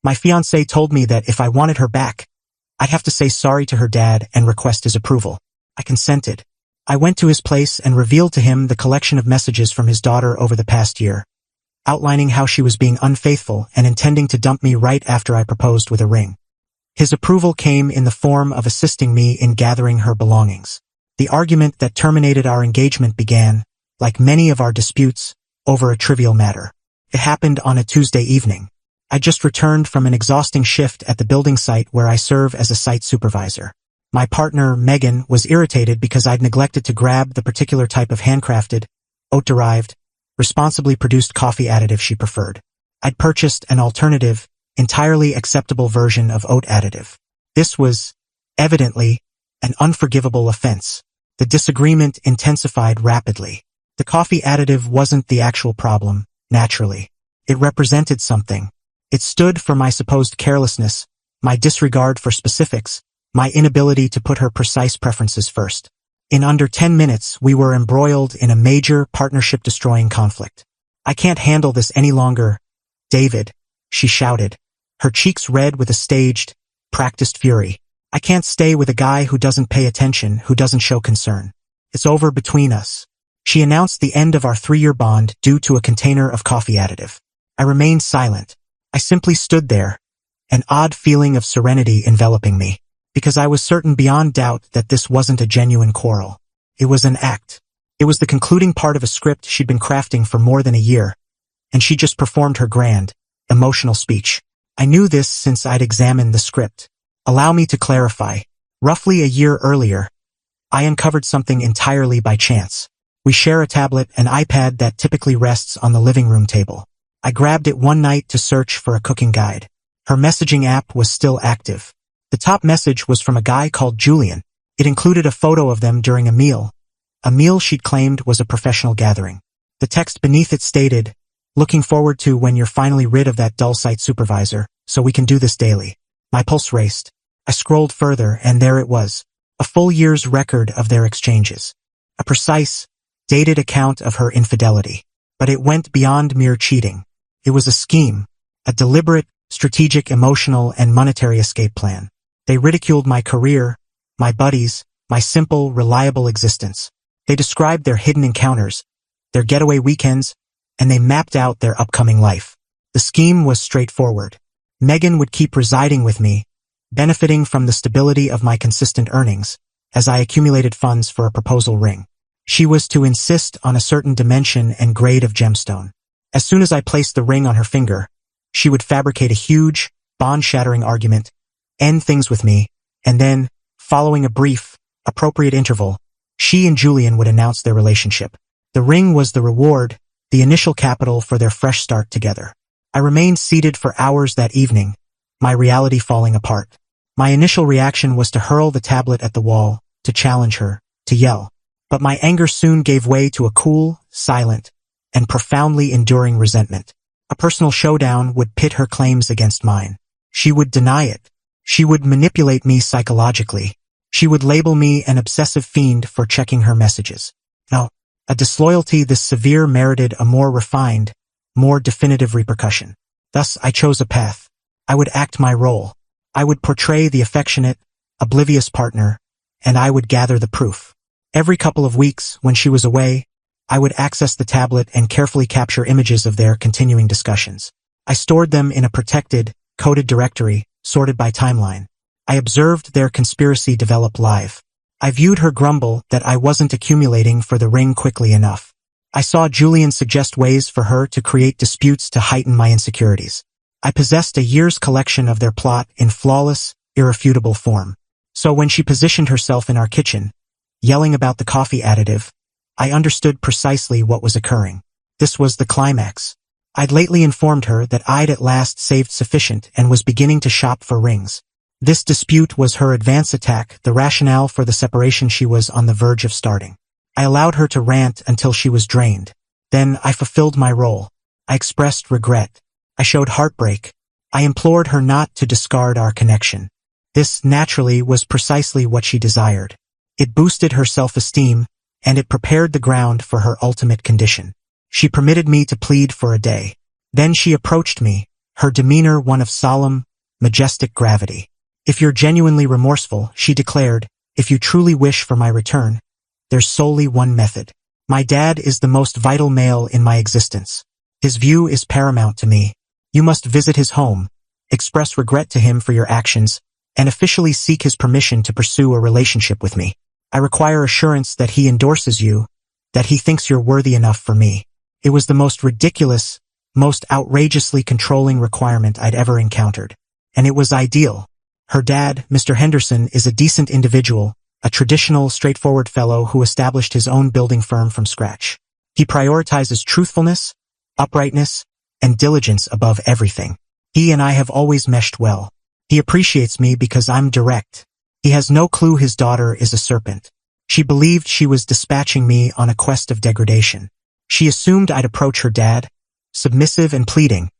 My fiancée told me that if I wanted her back, I'd have to say sorry to her dad and request his approval. I consented. I went to his place and revealed to him the collection of messages from his daughter over the past year, outlining how she was being unfaithful and intending to dump me right after I proposed with a ring. His approval came in the form of assisting me in gathering her belongings. The argument that terminated our engagement began, like many of our disputes, over a trivial matter. It happened on a Tuesday evening. I just returned from an exhausting shift at the building site where I serve as a site supervisor. My partner, Megan, was irritated because I'd neglected to grab the particular type of handcrafted, oat-derived, responsibly produced coffee additive she preferred. I'd purchased an alternative, entirely acceptable version of oat additive. This was, evidently, an unforgivable offense. The disagreement intensified rapidly. The coffee additive wasn't the actual problem, naturally. It represented something. It stood for my supposed carelessness, my disregard for specifics, my inability to put her precise preferences first. In under 10 minutes, we were embroiled in a major partnership-destroying conflict. "I can't handle this any longer, David," she shouted, her cheeks red with a staged, practiced fury. "I can't stay with a guy who doesn't pay attention, who doesn't show concern. It's over between us." She announced the end of our 3-year bond due to a container of coffee additive. I remained silent. I simply stood there, an odd feeling of serenity enveloping me, because I was certain beyond doubt that this wasn't a genuine quarrel. It was an act. It was the concluding part of a script she'd been crafting for more than a year, and she just performed her grand, emotional speech. I knew this since I'd examined the script. Allow me to clarify. Roughly a year earlier, I uncovered something entirely by chance. We share a tablet and iPad that typically rests on the living room table. I grabbed it one night to search for a cooking guide. Her messaging app was still active. The top message was from a guy called Julian. It included a photo of them during a meal she'd claimed was a professional gathering. The text beneath it stated, "Looking forward to when you're finally rid of that dull site supervisor, so we can do this daily." My pulse raced. I scrolled further, and there it was, a full year's record of their exchanges. A precise, dated account of her infidelity. But it went beyond mere cheating. It was a scheme, a deliberate, strategic, emotional, and monetary escape plan. They ridiculed my career, my buddies, my simple, reliable existence. They described their hidden encounters, their getaway weekends, and they mapped out their upcoming life. The scheme was straightforward. Megan would keep residing with me, benefiting from the stability of my consistent earnings, as I accumulated funds for a proposal ring. She was to insist on a certain dimension and grade of gemstone. As soon as I placed the ring on her finger, she would fabricate a huge, bond-shattering argument, end things with me, and then, following a brief, appropriate interval, she and Julian would announce their relationship. The ring was the reward, the initial capital for their fresh start together. I remained seated for hours that evening, my reality falling apart. My initial reaction was to hurl the tablet at the wall, to challenge her, to yell. But my anger soon gave way to a cool, silent, and profoundly enduring resentment. A personal showdown would pit her claims against mine. She would deny it. She would manipulate me psychologically. She would label me an obsessive fiend for checking her messages. No, a disloyalty this severe merited a more refined, more definitive repercussion. Thus, I chose a path. I would act my role. I would portray the affectionate, oblivious partner, and I would gather the proof. Every couple of weeks, when she was away, I would access the tablet and carefully capture images of their continuing discussions. I stored them in a protected, coded directory, sorted by timeline. I observed their conspiracy develop live. I viewed her grumble that I wasn't accumulating for the ring quickly enough. I saw Julian suggest ways for her to create disputes to heighten my insecurities. I possessed a year's collection of their plot in flawless, irrefutable form. So when she positioned herself in our kitchen, yelling about the coffee additive, I understood precisely what was occurring. This was the climax. I'd lately informed her that I'd at last saved sufficient and was beginning to shop for rings. This dispute was her advance attack, the rationale for the separation she was on the verge of starting. I allowed her to rant until she was drained. Then I fulfilled my role. I expressed regret. I showed heartbreak. I implored her not to discard our connection. This, naturally, was precisely what she desired. It boosted her self-esteem, and it prepared the ground for her ultimate condition. She permitted me to plead for a day. Then she approached me, her demeanor one of solemn, majestic gravity. "If you're genuinely remorseful," she declared, "if you truly wish for my return, there's solely one method. My dad is the most vital male in my existence. His view is paramount to me. You must visit his home, express regret to him for your actions, and officially seek his permission to pursue a relationship with me. I require assurance that he endorses you, that he thinks you're worthy enough for me." It was the most ridiculous, most outrageously controlling requirement I'd ever encountered. And it was ideal. Her dad, Mr. Henderson, is a decent individual, a traditional, straightforward fellow who established his own building firm from scratch. He prioritizes truthfulness, uprightness, and diligence above everything. He and I have always meshed well. He appreciates me because I'm direct. He has no clue his daughter is a serpent. She believed she was dispatching me on a quest of degradation. She assumed I'd approach her dad, submissive and pleading,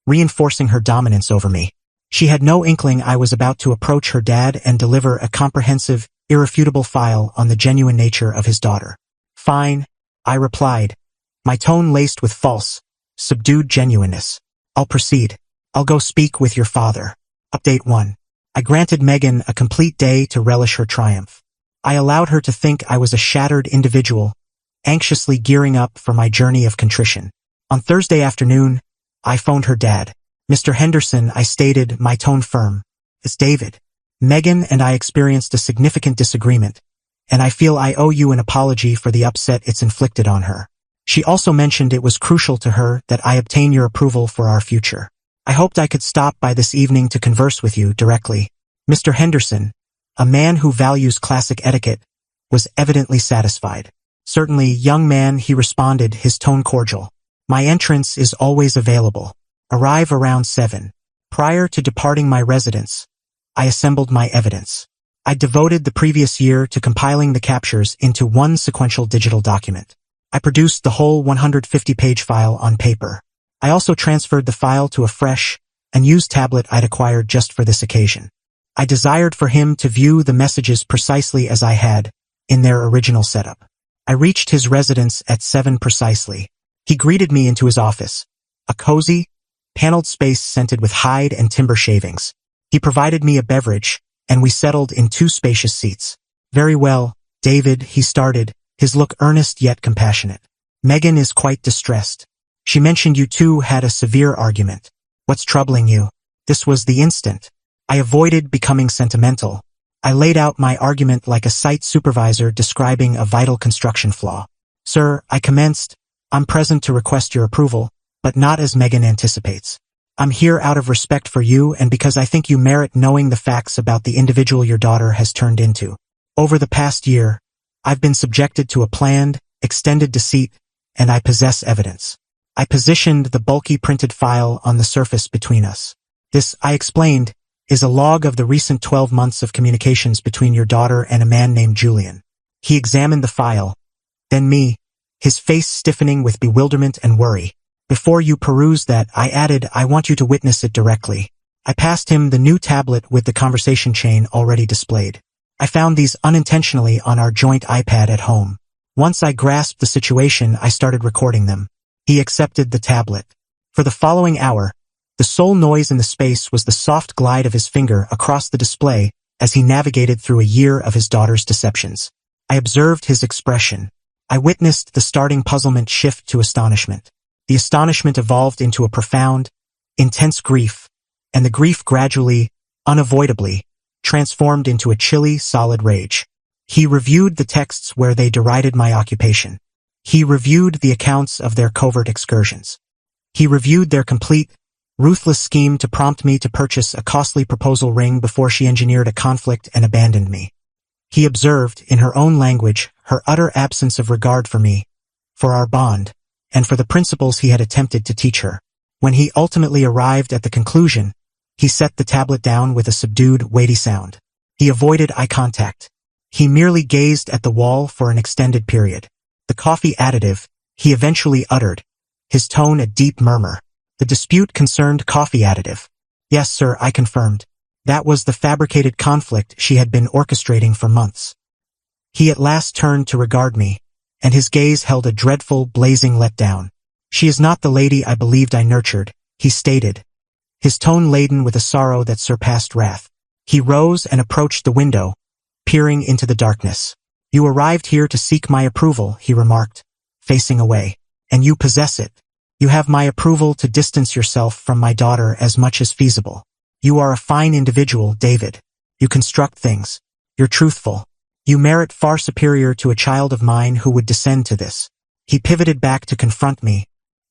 reinforcing her dominance over me. She had no inkling I was about to approach her dad and deliver a comprehensive, irrefutable file on the genuine nature of his daughter. "Fine," I replied, my tone laced with false, subdued genuineness. "I'll proceed. I'll go speak with your father." Update 1. I granted Megan a complete day to relish her triumph. I allowed her to think I was a shattered individual, anxiously gearing up for my journey of contrition. On Thursday afternoon, I phoned her dad. "Mr. Henderson," I stated, my tone firm. "It's David. Megan and I experienced a significant disagreement, and I feel I owe you an apology for the upset it's inflicted on her. She also mentioned it was crucial to her that I obtain your approval for our future. I hoped I could stop by this evening to converse with you directly." Mr. Henderson, a man who values classic etiquette, was evidently satisfied. "Certainly, young man," he responded, his tone cordial. "My entrance is always available. Arrive around 7. Prior to departing my residence, I assembled my evidence. I devoted the previous year to compiling the captures into one sequential digital document. I produced the whole 150-page file on paper. I also transferred the file to a fresh, unused tablet I'd acquired just for this occasion. I desired for him to view the messages precisely as I had, in their original setup. I reached his residence at 7 precisely. He greeted me into his office, a cozy, paneled space scented with hide and timber shavings. He provided me a beverage, and we settled in 2 spacious seats. "Very well, David," he started, his look earnest yet compassionate. "Megan is quite distressed. She mentioned you two had a severe argument. What's troubling you?" This was the instant. I avoided becoming sentimental. I laid out my argument like a site supervisor describing a vital construction flaw. "Sir," I commenced, "I'm present to request your approval, but not as Megan anticipates. I'm here out of respect for you and because I think you merit knowing the facts about the individual your daughter has turned into. Over the past year, I've been subjected to a planned, extended deceit, and I possess evidence." I positioned the bulky printed file on the surface between us. "This," I explained, "is a log of the recent 12 months of communications between your daughter and a man named Julian." He examined the file, then me, his face stiffening with bewilderment and worry. "Before you peruse that," I added, "I want you to witness it directly." I passed him the new tablet with the conversation chain already displayed. I found these unintentionally on our joint iPad at home. Once I grasped the situation, I started recording them. He accepted the tablet. For the following hour, the sole noise in the space was the soft glide of his finger across the display as he navigated through a year of his daughter's deceptions. I observed his expression. I witnessed the starting puzzlement shift to astonishment. The astonishment evolved into a profound, intense grief, and the grief gradually, unavoidably, transformed into a chilly, solid rage. He reviewed the texts where they derided my occupation. He reviewed the accounts of their covert excursions. He reviewed their complete, ruthless scheme to prompt me to purchase a costly proposal ring before she engineered a conflict and abandoned me. He observed, in her own language, her utter absence of regard for me, for our bond, and for the principles he had attempted to teach her. When he ultimately arrived at the conclusion, he set the tablet down with a subdued, weighty sound. He avoided eye contact. He merely gazed at the wall for an extended period. "The coffee additive," he eventually uttered, his tone a deep murmur. "The dispute concerned coffee additive." "Yes, sir," I confirmed. That was the fabricated conflict she had been orchestrating for months. He at last turned to regard me, and his gaze held a dreadful, blazing letdown. "She is not the lady I believed I nurtured," he stated, his tone laden with a sorrow that surpassed wrath. He rose and approached the window, peering into the darkness. "You arrived here to seek my approval," he remarked, facing away. "And you possess it. You have my approval to distance yourself from my daughter as much as feasible. You are a fine individual, David. You construct things. You're truthful. You merit far superior to a child of mine who would descend to this." He pivoted back to confront me,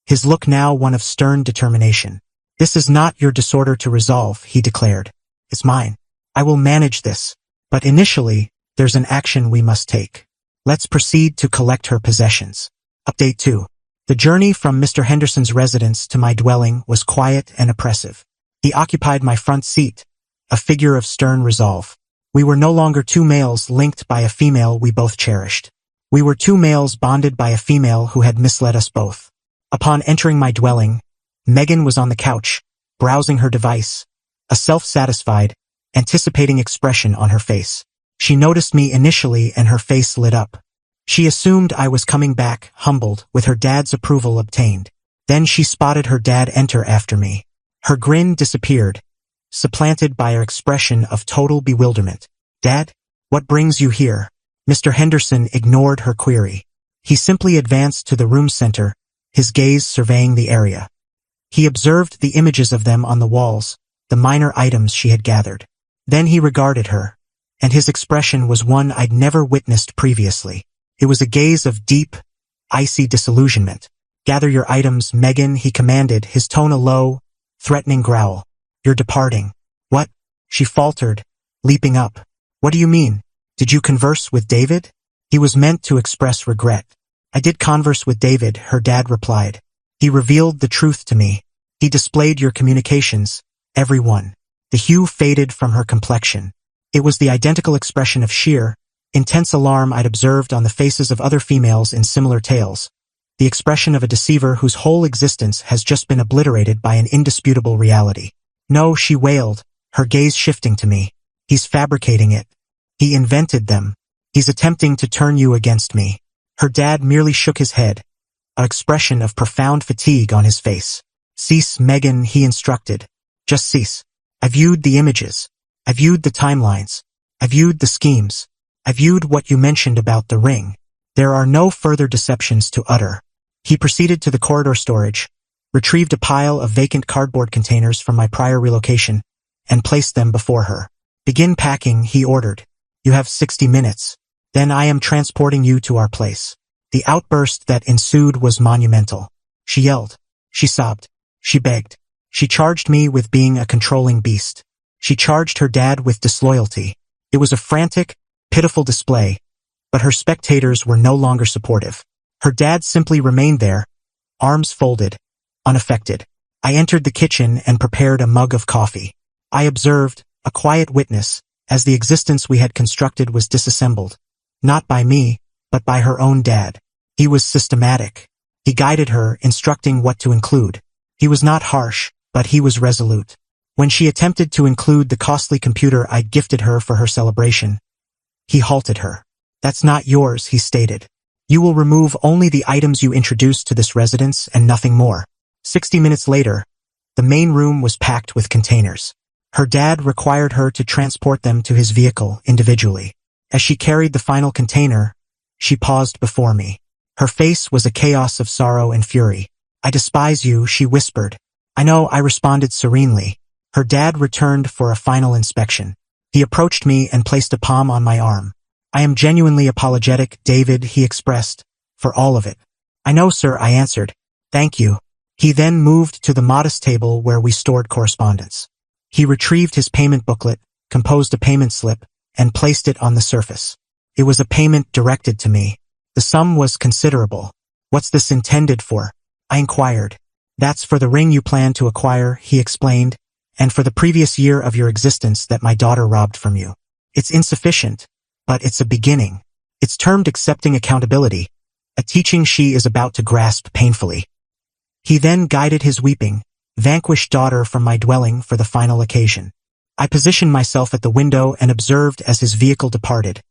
his look now one of stern determination. "This is not your disorder to resolve," he declared. "It's mine. I will manage this. But initially, there's an action we must take. Let's proceed to collect her possessions." Update 2. The journey from Mr. Henderson's residence to my dwelling was quiet and oppressive. He occupied my front seat, a figure of stern resolve. We were no longer two males linked by a female we both cherished. We were two males bonded by a female who had misled us both. Upon entering my dwelling, Megan was on the couch, browsing her device, a self-satisfied, anticipating expression on her face. She noticed me initially and her face lit up. She assumed I was coming back, humbled, with her dad's approval obtained. Then she spotted her dad enter after me. Her grin disappeared, supplanted by her expression of total bewilderment. "Dad? What brings you here?" Mr. Henderson ignored her query. He simply advanced to the room center, his gaze surveying the area. He observed the images of them on the walls, the minor items she had gathered. Then he regarded her, and his expression was one I'd never witnessed previously. It was a gaze of deep, icy disillusionment. "Gather your items, Megan," he commanded, his tone a low, threatening growl. "You're departing." "What?" she faltered, leaping up. "What do you mean? Did you converse with David?" He was meant to express regret. "I did converse with David," her dad replied. "He revealed the truth to me. He displayed your communications, every one." The hue faded from her complexion. It was the identical expression of sheer, intense alarm I'd observed on the faces of other females in similar tales. The expression of a deceiver whose whole existence has just been obliterated by an indisputable reality. "No," she wailed, her gaze shifting to me. "He's fabricating it. He invented them. He's attempting to turn you against me." Her dad merely shook his head, an expression of profound fatigue on his face. "Cease, Megan," he instructed. "Just cease. I viewed the images. I viewed the timelines. I viewed the schemes. I viewed what you mentioned about the ring. There are no further deceptions to utter." He proceeded to the corridor storage, retrieved a pile of vacant cardboard containers from my prior relocation, and placed them before her. "Begin packing," he ordered. "You have 60 minutes. Then I am transporting you to our place." The outburst that ensued was monumental. She yelled. She sobbed. She begged. She charged me with being a controlling beast. She charged her dad with disloyalty. It was a frantic, pitiful display, but her spectators were no longer supportive. Her dad simply remained there, arms folded, unaffected. I entered the kitchen and prepared a mug of coffee. I observed, a quiet witness, as the existence we had constructed was disassembled. Not by me, but by her own dad. He was systematic. He guided her, instructing what to include. He was not harsh, but he was resolute. When she attempted to include the costly computer I'd gifted her for her celebration, he halted her. "That's not yours," he stated. "You will remove only the items you introduced to this residence and nothing more." 60 minutes later, the main room was packed with containers. Her dad required her to transport them to his vehicle individually. As she carried the final container, she paused before me. Her face was a chaos of sorrow and fury. "I despise you," she whispered. "I know," I responded serenely. Her dad returned for a final inspection. He approached me and placed a palm on my arm. "I am genuinely apologetic, David," he expressed, "for all of it." "I know, sir," I answered. "Thank you." He then moved to the modest table where we stored correspondence. He retrieved his payment booklet, composed a payment slip, and placed it on the surface. It was a payment directed to me. The sum was considerable. "What's this intended for?" I inquired. "That's for the ring you plan to acquire," he explained, "and for the previous year of your existence that my daughter robbed from you. It's insufficient, but it's a beginning. It's termed accepting accountability, a teaching she is about to grasp painfully." He then guided his weeping, vanquished daughter from my dwelling for the final occasion. I positioned myself at the window and observed as his vehicle departed,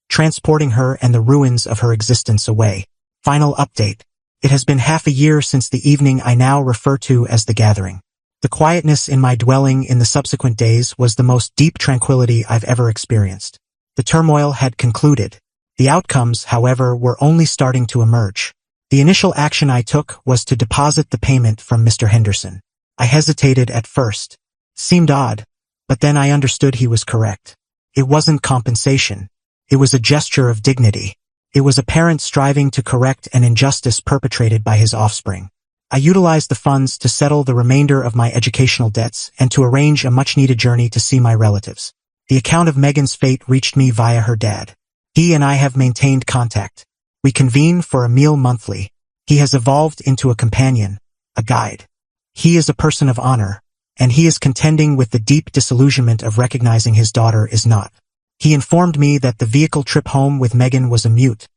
transporting her and the ruins of her existence away. Final update. It has been half a year since the evening I now refer to as the gathering. The quietness in my dwelling in the subsequent days was the most deep tranquility I've ever experienced. The turmoil had concluded. The outcomes, however, were only starting to emerge. The initial action I took was to deposit the payment from Mr. Henderson. I hesitated at first. Seemed odd, but then I understood he was correct. It wasn't compensation. It was a gesture of dignity. It was a parent striving to correct an injustice perpetrated by his offspring. I utilized the funds to settle the remainder of my educational debts and to arrange a much-needed journey to see my relatives. The account of Megan's fate reached me via her dad. He and I have maintained contact. We convene for a meal monthly. He has evolved into a companion, a guide. He is a person of honor, and he is contending with the deep disillusionment of recognizing his daughter is not. He informed me that the vehicle trip home with Megan was a mute,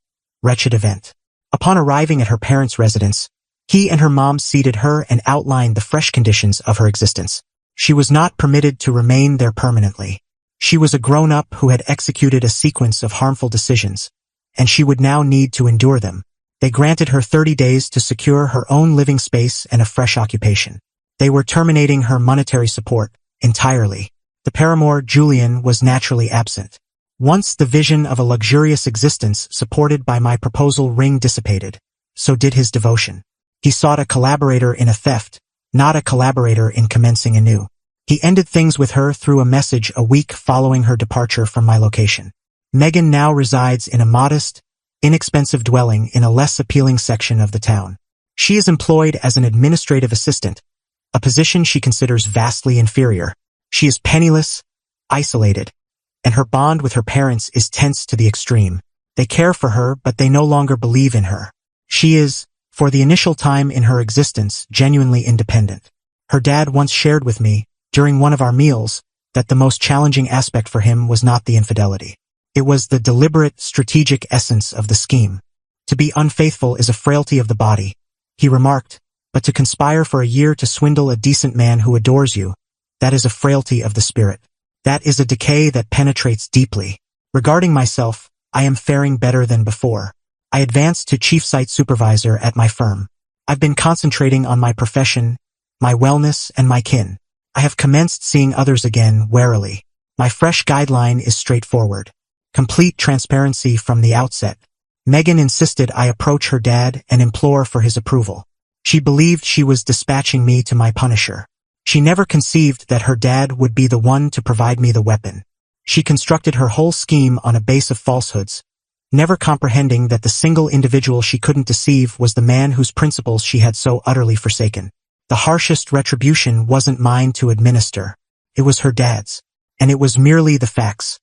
wretched event. Upon arriving at her parents' residence, he and her mom seated her and outlined the fresh conditions of her existence. She was not permitted to remain there permanently. She was a grown-up who had executed a sequence of harmful decisions, and she would now need to endure them. They granted her 30 days to secure her own living space and a fresh occupation. They were terminating her monetary support entirely. The paramour, Julian, was naturally absent. Once the vision of a luxurious existence supported by my proposal ring dissipated, so did his devotion. He sought a collaborator in a theft, not a collaborator in commencing anew. He ended things with her through a message a week following her departure from my location. Megan now resides in a modest, inexpensive dwelling in a less appealing section of the town. She is employed as an administrative assistant, a position she considers vastly inferior. She is penniless, isolated, and her bond with her parents is tense to the extreme. They care for her, but they no longer believe in her. She is, for the initial time in her existence, genuinely independent. Her dad once shared with me, during one of our meals, that the most challenging aspect for him was not the infidelity. It was the deliberate, strategic essence of the scheme. To be unfaithful is a frailty of the body, he remarked, but to conspire for a year to swindle a decent man who adores you, that is a frailty of the spirit. That is a decay that penetrates deeply. Regarding myself, I am faring better than before. I advanced to chief site supervisor at my firm. I've been concentrating on my profession, my wellness, and my kin. I have commenced seeing others again warily. My fresh guideline is straightforward. Complete transparency from the outset. Megan insisted I approach her dad and implore for his approval. She believed she was dispatching me to my punisher. She never conceived that her dad would be the one to provide me the weapon. She constructed her whole scheme on a base of falsehoods, never comprehending that the single individual she couldn't deceive was the man whose principles she had so utterly forsaken. The harshest retribution wasn't mine to administer. It was her dad's. And it was merely the facts,